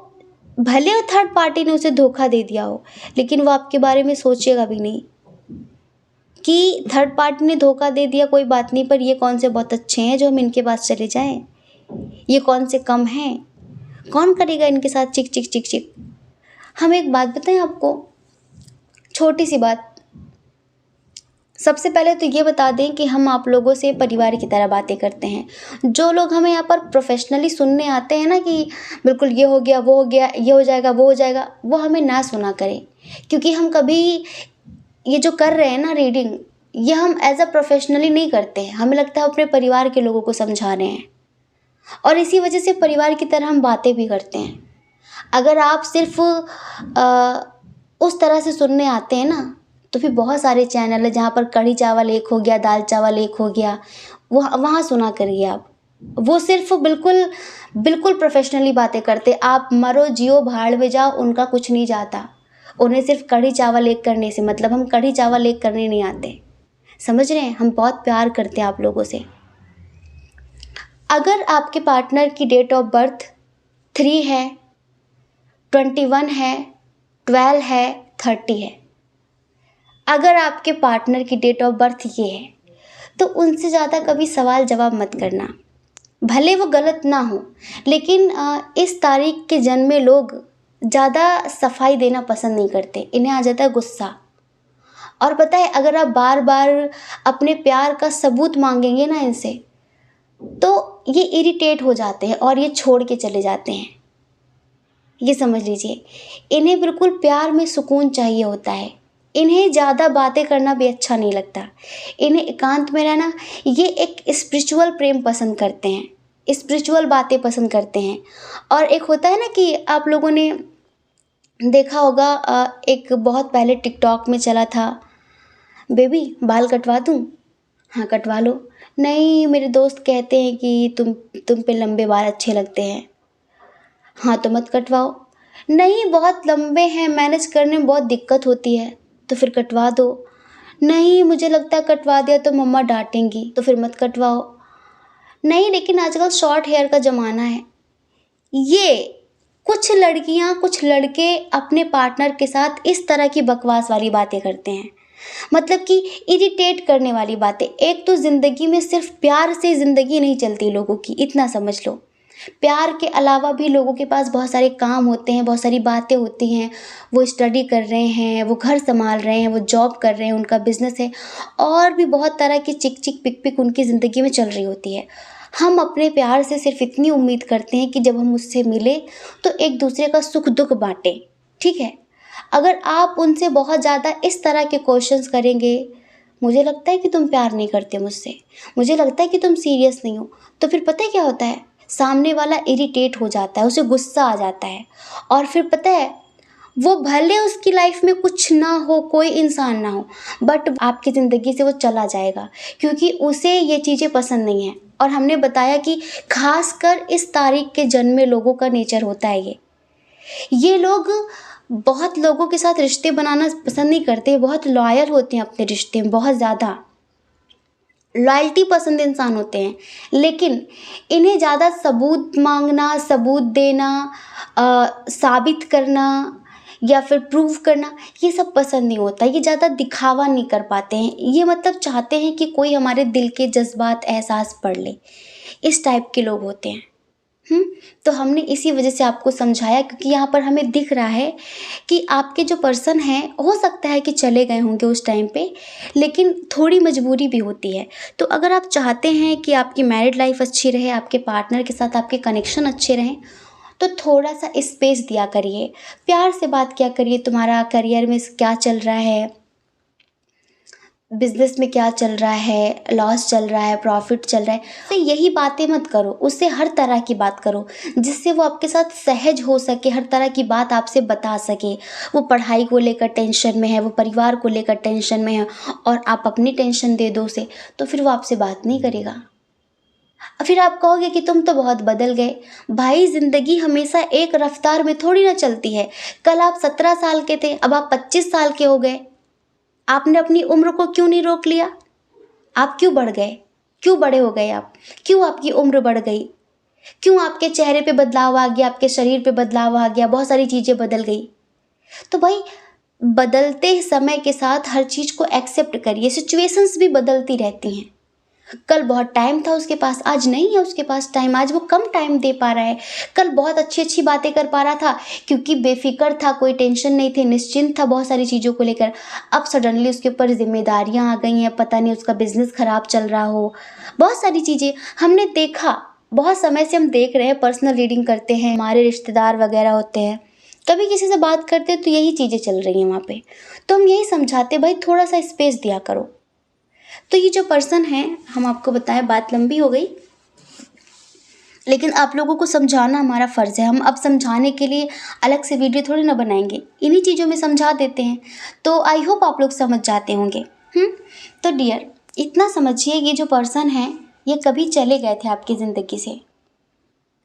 भले थर्ड पार्टी ने उसे धोखा दे दिया हो, लेकिन वो आपके बारे में सोचेगा भी नहीं कि थर्ड पार्टी ने धोखा दे दिया, कोई बात नहीं, पर ये कौन से बहुत अच्छे हैं जो हम इनके पास चले जाएं। ये कौन से कम हैं, कौन करेगा इनके साथ चिक चिक चिक चिक। हम एक बात बताएं आपको, छोटी सी बात। सबसे पहले तो ये बता दें कि हम आप लोगों से परिवार की तरह बातें करते हैं। जो लोग हमें यहाँ पर प्रोफेशनली सुनने आते हैं ना कि बिल्कुल ये हो गया, वो हो गया, ये हो जाएगा, वो हो जाएगा, वो हमें ना सुना करें। क्योंकि हम कभी ये जो कर रहे हैं ना रीडिंग, ये हम एज अ प्रोफेशनली नहीं करते हैं। हमें लगता है अपने परिवार के लोगों को समझा रहे हैं, और इसी वजह से परिवार की तरह हम बातें भी करते हैं। अगर आप सिर्फ उस तरह से सुनने आते हैं ना, तो फिर बहुत सारे चैनल है जहाँ पर कढ़ी चावल एक हो गया, दाल चावल एक हो गया, वहाँ सुना करिए आप। वो सिर्फ बिल्कुल बिल्कुल प्रोफेशनली बातें करते। आप मरो जियो भाड़ में जाओ, उनका कुछ नहीं जाता। उन्हें सिर्फ कढ़ी चावल एक करने से मतलब, हम कढ़ी चावल एक करने नहीं आते। समझ रहे हैं, हम बहुत प्यार करते हैं आप लोगों से। अगर आपके पार्टनर की डेट ऑफ बर्थ 3 है, 21 है, 12 है, 30 है, अगर आपके पार्टनर की डेट ऑफ बर्थ ये है, तो उनसे ज़्यादा कभी सवाल जवाब मत करना। भले वो गलत ना हो, लेकिन इस तारीख के जन्मे लोग ज़्यादा सफाई देना पसंद नहीं करते, इन्हें आ जाता है गुस्सा। और पता है, अगर आप बार बार अपने प्यार का सबूत मांगेंगे ना इनसे, तो ये इरिटेट हो जाते हैं और ये छोड़ के चले जाते हैं। ये समझ लीजिए, इन्हें बिल्कुल प्यार में सुकून चाहिए होता है। इन्हें ज़्यादा बातें करना भी अच्छा नहीं लगता। इन्हें एकांत में रहना, ये एक स्पिरिचुअल प्रेम पसंद करते हैं, स्पिरिचुअल बातें पसंद करते हैं। और एक होता है ना कि आप लोगों ने देखा होगा, एक बहुत पहले टिकटॉक में चला था, बेबी बाल कटवा दूँ? हाँ कटवा लो। नहीं, मेरे दोस्त कहते हैं कि तुम पे लंबे बाल अच्छे लगते हैं। हाँ तो मत कटवाओ। नहीं, बहुत लंबे हैं, मैनेज करने में बहुत दिक्कत होती है, तो फिर कटवा दो। नहीं, मुझे लगता है कटवा दिया तो मम्मा डांटेंगी, तो फिर मत कटवाओ। नहीं, लेकिन आजकल शॉर्ट हेयर का ज़माना है। ये कुछ लड़कियां, कुछ लड़के अपने पार्टनर के साथ इस तरह की बकवास वाली बातें करते हैं, मतलब कि इरिटेट करने वाली बातें। एक तो ज़िंदगी में सिर्फ प्यार से ज़िंदगी नहीं चलती लोगों की, इतना समझ लो। प्यार के अलावा भी लोगों के पास बहुत सारे काम होते हैं, बहुत सारी बातें होती हैं। वो स्टडी कर रहे हैं, वो घर संभाल रहे हैं, वो जॉब कर रहे हैं, उनका बिजनेस है, और भी बहुत तरह की चिक चिक पिक पिक उनकी ज़िंदगी में चल रही होती है। हम अपने प्यार से सिर्फ इतनी उम्मीद करते हैं कि जब हम उससे मिले तो एक दूसरे का सुख दुख बांटें, ठीक है। अगर आप उनसे बहुत ज़्यादा इस तरह के क्वेश्चंस करेंगे, मुझे लगता है कि तुम प्यार नहीं करते मुझसे, मुझे लगता है कि तुम सीरियस नहीं हो, तो फिर पता है क्या होता है, सामने वाला इरिटेट हो जाता है, उसे गुस्सा आ जाता है। और फिर पता है, वो भले उसकी लाइफ में कुछ ना हो, कोई इंसान ना हो, बट आपकी ज़िंदगी से वो चला जाएगा, क्योंकि उसे ये चीज़ें पसंद नहीं है। और हमने बताया कि खासकर इस तारीख के जन्मे लोगों का नेचर होता है ये लोग बहुत लोगों के साथ रिश्ते बनाना पसंद नहीं करते, बहुत लॉयल होते हैं अपने रिश्ते में, बहुत ज़्यादा लॉयल्टी पसंद इंसान होते हैं। लेकिन इन्हें ज़्यादा सबूत मांगना, सबूत देना, साबित करना या फिर प्रूव करना, ये सब पसंद नहीं होता। ये ज़्यादा दिखावा नहीं कर पाते हैं, ये मतलब चाहते हैं कि कोई हमारे दिल के जज्बात एहसास पढ़ ले, इस टाइप के लोग होते हैं। तो हमने इसी वजह से आपको समझाया, क्योंकि यहाँ पर हमें दिख रहा है कि आपके जो पर्सन हैं, हो सकता है कि चले गए होंगे उस टाइम पे, लेकिन थोड़ी मजबूरी भी होती है। तो अगर आप चाहते हैं कि आपकी मैरिड लाइफ अच्छी रहे, आपके पार्टनर के साथ आपके कनेक्शन अच्छे रहें, तो थोड़ा सा स्पेस दिया करिए, प्यार से बात किया करिए। तुम्हारा करियर में क्या चल रहा है, बिजनेस में क्या चल रहा है, लॉस चल रहा है, प्रॉफिट चल रहा है, तो यही बातें मत करो, उससे हर तरह की बात करो जिससे वो आपके साथ सहज हो सके, हर तरह की बात आपसे बता सके। वो पढ़ाई को लेकर टेंशन में है, वो परिवार को लेकर टेंशन में है, और आप अपनी टेंशन दे दो उसे, तो फिर वो आपसे बात नहीं करेगा। फिर आप कहोगे कि तुम तो बहुत बदल गए। भाई, ज़िंदगी हमेशा एक रफ्तार में थोड़ी ना चलती है। कल आप 17 साल के थे, अब आप 25 साल के हो गए। आपने अपनी उम्र को क्यों नहीं रोक लिया? आप क्यों बढ़ गए? क्यों बड़े हो गए आप? क्यों आपकी उम्र बढ़ गई? क्यों आपके चेहरे पे बदलाव आ गया, आपके शरीर पे बदलाव आ गया, बहुत सारी चीज़ें बदल गई? तो भाई, बदलते समय के साथ हर चीज़ को एक्सेप्ट करिए, सिचुएशंस भी बदलती रहती हैं। कल बहुत टाइम था उसके पास, आज नहीं है उसके पास टाइम, आज वो कम टाइम दे पा रहा है। कल बहुत अच्छी अच्छी बातें कर पा रहा था क्योंकि बेफिक्र था, कोई टेंशन नहीं थी, निश्चिंत था बहुत सारी चीज़ों को लेकर। अब सडनली उसके ऊपर जिम्मेदारियां आ गई हैं, पता नहीं उसका बिजनेस खराब चल रहा हो, बहुत सारी चीज़ें हमने देखा। बहुत समय से हम देख रहे हैं, पर्सनल रीडिंग करते हैं, हमारे रिश्तेदार वगैरह होते हैं, कभी किसी से बात करते हैं तो यही चीज़ें चल रही हैं वहाँ पे। तो हम यही समझाते भाई थोड़ा सा स्पेस दिया करो। तो ये जो पर्सन है, हम आपको बताएं, बात लंबी हो गई लेकिन आप लोगों को समझाना हमारा फ़र्ज़ है। हम अब समझाने के लिए अलग से वीडियो थोड़ी ना बनाएंगे, इन्हीं चीज़ों में समझा देते हैं। तो आई होप आप लोग समझ जाते होंगे। तो डियर, इतना समझिए, ये जो पर्सन है ये कभी चले गए थे आपकी ज़िंदगी से,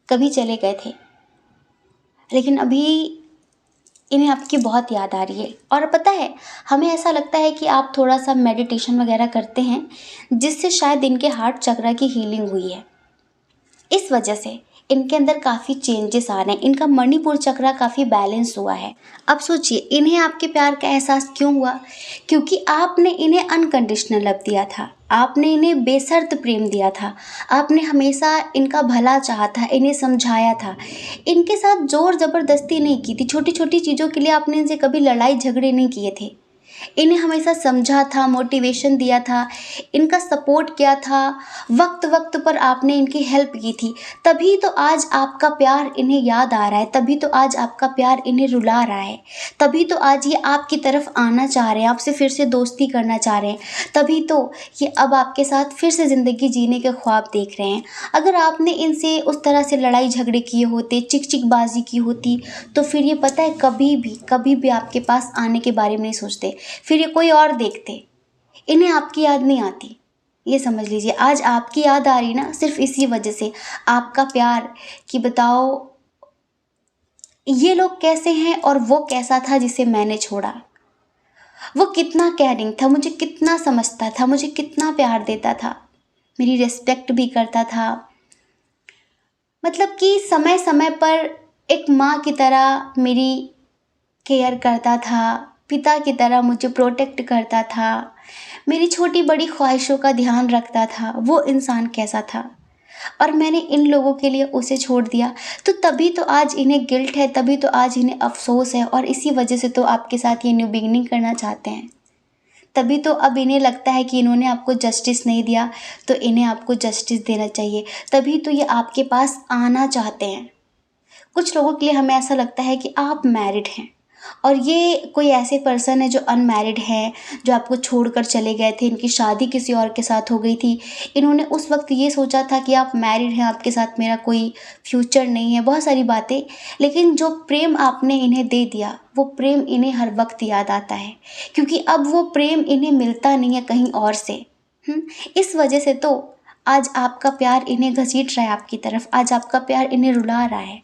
कभी चले गए थे, लेकिन अभी इन्हें आपकी बहुत याद आ रही है। और पता है, हमें ऐसा लगता है कि आप थोड़ा सा मेडिटेशन वगैरह करते हैं जिससे शायद इनके हार्ट चक्र की हीलिंग हुई है। इस वजह से इनके अंदर काफ़ी चेंजेस आ रहे हैं, इनका मणिपुर चक्र काफ़ी बैलेंस हुआ है। अब सोचिए, इन्हें आपके प्यार का एहसास क्यों हुआ? क्योंकि आपने इन्हें अनकंडीशनल लव दिया था, आपने इन्हें बेशर्त प्रेम दिया था, आपने हमेशा इनका भला चाहा था, इन्हें समझाया था, इनके साथ ज़ोर ज़बरदस्ती नहीं की थी, छोटी छोटी चीज़ों के लिए आपने इनसे कभी लड़ाई झगड़े नहीं किए थे, इन्हें हमेशा समझा था, मोटिवेशन दिया था, इनका सपोर्ट किया था, वक्त वक्त पर आपने इनकी हेल्प की थी। तभी तो आज आपका प्यार इन्हें याद आ रहा है, तभी तो आज आपका प्यार इन्हें रुला रहा है, तभी तो आज ये आपकी तरफ आना चाह रहे हैं, आपसे फिर से दोस्ती करना चाह रहे हैं, तभी तो ये अब आपके साथ फिर से ज़िंदगी जीने के ख्वाब देख रहे हैं। अगर आपने इनसे उस तरह से लड़ाई झगड़े किए होते, चिक चिकबाजी की होती, तो फिर ये पता है कभी भी आपके पास आने के बारे में नहीं सोचते, फिर ये कोई और देखते, इन्हें आपकी याद नहीं आती। ये समझ लीजिए, आज आपकी याद आ रही ना सिर्फ इसी वजह से, आपका प्यार, कि बताओ ये लोग कैसे हैं और वो कैसा था जिसे मैंने छोड़ा। वो कितना केयरिंग था, मुझे कितना समझता था, मुझे कितना प्यार देता था, मेरी रिस्पेक्ट भी करता था, मतलब कि समय समय पर एक माँ की तरह मेरी केयर करता था, पिता की तरह मुझे प्रोटेक्ट करता था, मेरी छोटी बड़ी ख्वाहिशों का ध्यान रखता था। वो इंसान कैसा था, और मैंने इन लोगों के लिए उसे छोड़ दिया। तो तभी तो आज इन्हें गिल्ट है, तभी तो आज इन्हें अफसोस है, और इसी वजह से तो आपके साथ ये न्यू बिगिनिंग करना चाहते हैं। तभी तो अब इन्हें लगता है कि इन्होंने आपको जस्टिस नहीं दिया, तो इन्हें आपको जस्टिस देना चाहिए। तभी तो ये आपके पास आना चाहते हैं। कुछ लोगों के लिए हमें ऐसा लगता है कि आप मैरिड हैं और ये कोई ऐसे पर्सन है जो अनमैरिड है, जो आपको छोड़कर चले गए थे, इनकी शादी किसी और के साथ हो गई थी, इन्होंने उस वक्त ये सोचा था कि आप मैरिड हैं, आपके साथ मेरा कोई फ्यूचर नहीं है, बहुत सारी बातें। लेकिन जो प्रेम आपने इन्हें दे दिया, वो प्रेम इन्हें हर वक्त याद आता है, क्योंकि अब वो प्रेम इन्हें मिलता नहीं है कहीं और से। इस वजह से तो आज आपका प्यार इन्हें घसीट रहा है आपकी तरफ, आज आपका प्यार इन्हें रुला रहा है।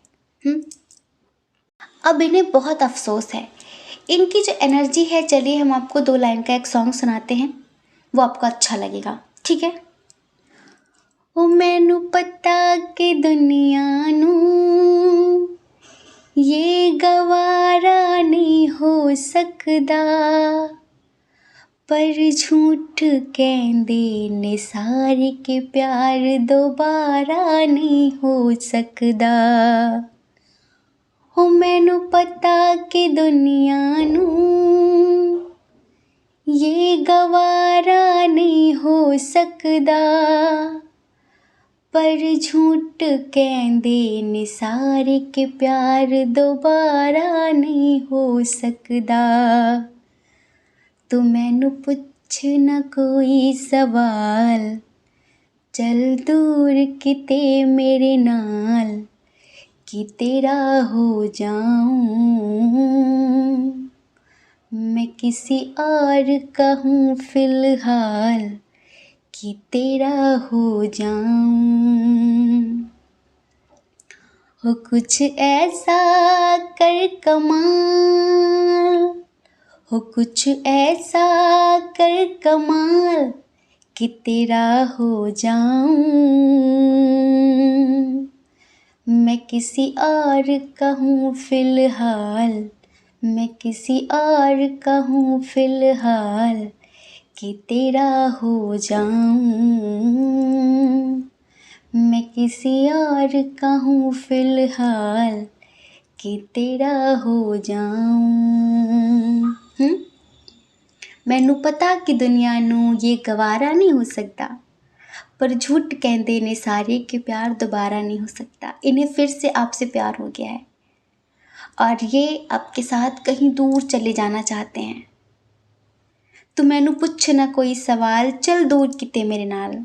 अब इन्हें बहुत अफसोस है, इनकी जो एनर्जी है। चलिए हम आपको 2 लाइन का एक सॉन्ग सुनाते हैं, वो आपको अच्छा लगेगा, ठीक है। ओ मैनू पता कि दुनिया नू ये गवारा नहीं हो सकदा, पर झूठ कहंदे ने सारे के प्यार दोबारा नहीं हो सकदा। हो मैनू पता कि दुनिया नू ये गवारा नहीं हो सकदा, पर झूठ कहंदे ने सारे के प्यार दोबारा नहीं हो सकदा। तू मैनू पुछ ना कोई सवाल, चल दूर किते मेरे नाल, कि तेरा हो जाऊं मैं किसी और का हूँ फिलहाल, कि तेरा हो जाऊं। हो कुछ ऐसा कर कमाल, हो कुछ ऐसा कर कमाल, कि तेरा हो जाऊं मैं किसी और का हूँ फिलहाल, मैं किसी और का हूँ फिलहाल, कि तेरा हो जाऊं। मैं किसी और का हूँ फिलहाल कि तेरा हो जाऊं। मैनू पता कि दुनिया नू ये गवारा नहीं हो सकता, पर झूठ कहते ने सारे कि प्यार दोबारा नहीं हो सकता। इन्हें फिर से आपसे प्यार हो गया है और ये आपके साथ कहीं दूर चले जाना चाहते हैं। तो मैनू पुछ ना कोई सवाल, चल दूर किते मेरे नाल।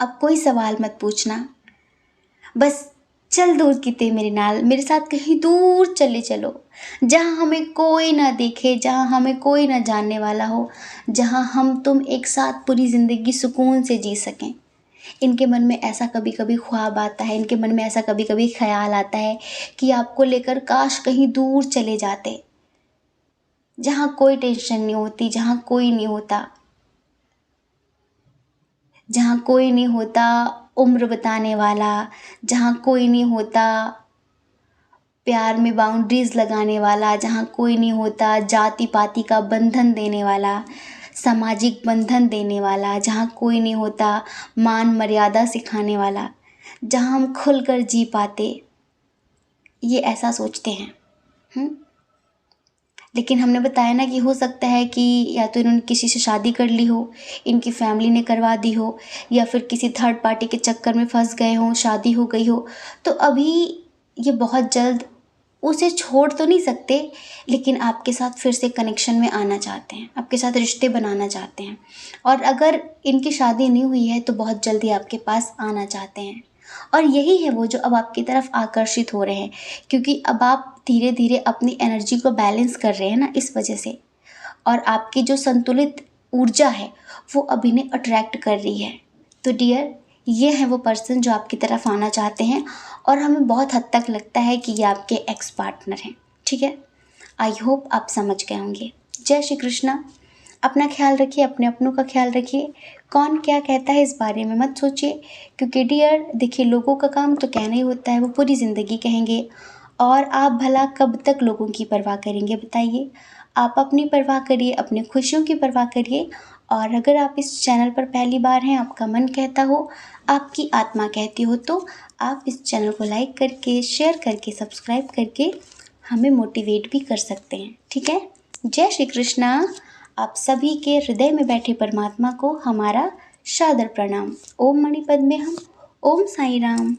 अब कोई सवाल मत पूछना, बस चल दूर किते मेरे नाल, मेरे साथ कहीं दूर चले चलो, जहाँ हमें कोई ना देखे, जहाँ हमें कोई ना जानने वाला हो, जहाँ हम तुम एक साथ पूरी ज़िंदगी सुकून से जी सकें। इनके मन में ऐसा कभी कभी ख्वाब आता है, इनके मन में ऐसा कभी कभी ख्याल आता है कि आपको लेकर काश कहीं दूर चले जाते, जहाँ कोई टेंशन नहीं होती, जहाँ कोई नहीं होता, जहाँ कोई नहीं होता उम्र बताने वाला, जहाँ कोई नहीं होता प्यार में बाउंड्रीज लगाने वाला, जहाँ कोई नहीं होता जाति पाति का बंधन देने वाला, सामाजिक बंधन देने वाला, जहाँ कोई नहीं होता मान मर्यादा सिखाने वाला, जहाँ हम खुलकर जी पाते। ये ऐसा सोचते हैं। लेकिन हमने बताया ना कि हो सकता है कि या तो इन्होंने किसी से शादी कर ली हो, इनकी फैमिली ने करवा दी हो, या फिर किसी थर्ड पार्टी के चक्कर में फंस गए हों, शादी हो गई हो। तो अभी ये बहुत जल्द उसे छोड़ तो नहीं सकते, लेकिन आपके साथ फिर से कनेक्शन में आना चाहते हैं, आपके साथ रिश्ते बनाना चाहते हैं। और अगर इनकी शादी नहीं हुई है तो बहुत जल्दी आपके पास आना चाहते हैं। और यही है वो जो अब आपकी तरफ आकर्षित हो रहे हैं, क्योंकि अब आप धीरे धीरे अपनी एनर्जी को बैलेंस कर रहे हैं ना, इस वजह से। और आपकी जो संतुलित ऊर्जा है वो अब इन्हें अट्रैक्ट कर रही है। तो डियर, ये है वो पर्सन जो आपकी तरफ आना चाहते हैं, और हमें बहुत हद तक लगता है कि ये आपके एक्स पार्टनर हैं। ठीक है, आई होप आप समझ गए होंगे। जय श्री कृष्णा। अपना ख्याल रखिए, अपने अपनों का ख्याल रखिए। कौन क्या कहता है इस बारे में मत सोचिए, क्योंकि डियर देखिए, लोगों का काम तो कहना ही होता है, वो पूरी ज़िंदगी कहेंगे। और आप भला कब तक लोगों की परवाह करेंगे बताइए। आप अपनी परवाह करिए, अपनी खुशियों की परवाह करिए। और अगर आप इस चैनल पर पहली बार हैं, आपका मन कहता हो, आपकी आत्मा कहती हो, तो आप इस चैनल को लाइक करके, शेयर करके, सब्सक्राइब करके हमें मोटिवेट भी कर सकते हैं। ठीक है, जय श्री कृष्णा। आप सभी के हृदय में बैठे परमात्मा को हमारा सादर प्रणाम। ओम मणि पद्मे हम। ओम साई राम।